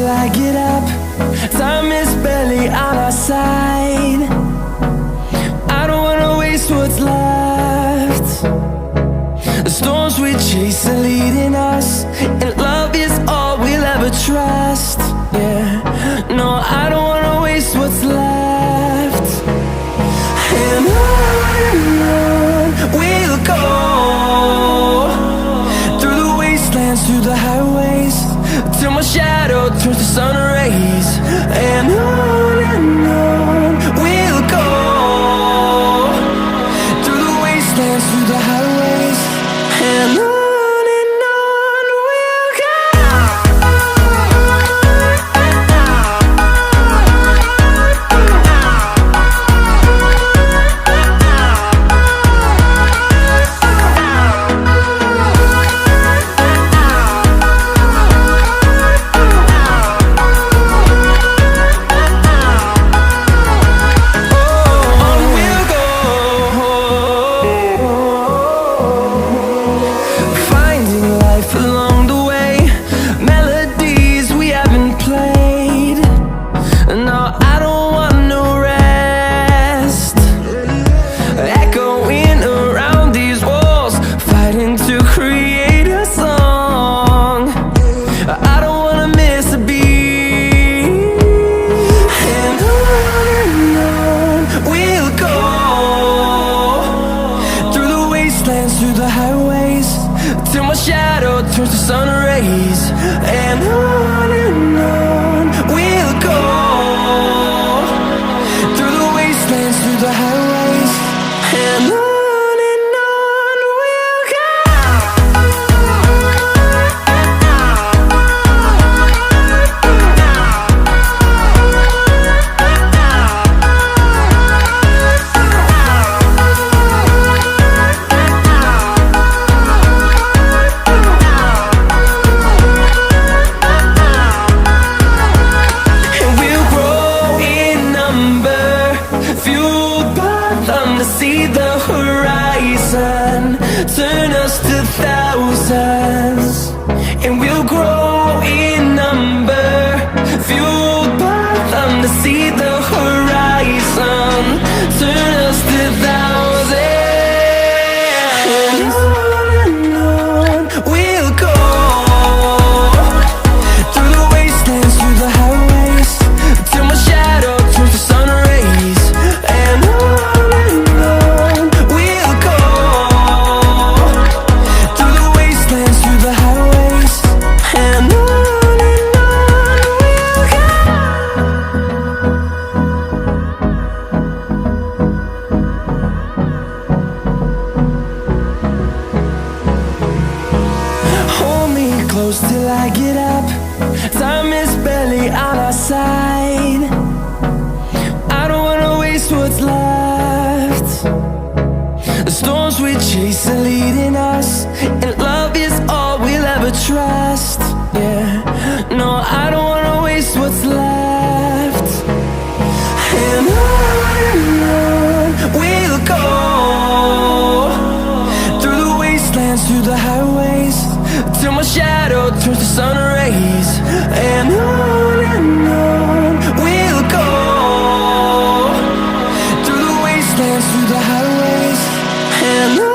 till I get up. Time is barely on our side. I don't wanna waste what's left. The storms we chase are leading us, and love is all we'll ever trust. Yeah, no, I don't wanna waste what's left. And on we'll go, through the wastelands, through the highways, till my shadow turns to sun rays. And on we'll go, through the wastelands, through the highways, and on we'll go. Through the highways, till my shadow turns to sun rays. And on we'll go, through the wastelands, through the highways, and on we'll go. See the horizon turn us to thousands, and we'll grow in number, fueled by them. To see the horizon turn us to thousands, and on we'll go, through the wastelands, through the highways, till my shadow turns to sun rays. And close till I get up. Time is barely on our side. I don't wanna waste what's left. The storms we chase are leading us, and love is all we'll ever trust. Yeah, no, I don't wanna waste what's left. And on we'll go, through the wastelands, through the highways, till my shadow turns to sun rays. And on we'll go, through the wastelands, through the highways, and on.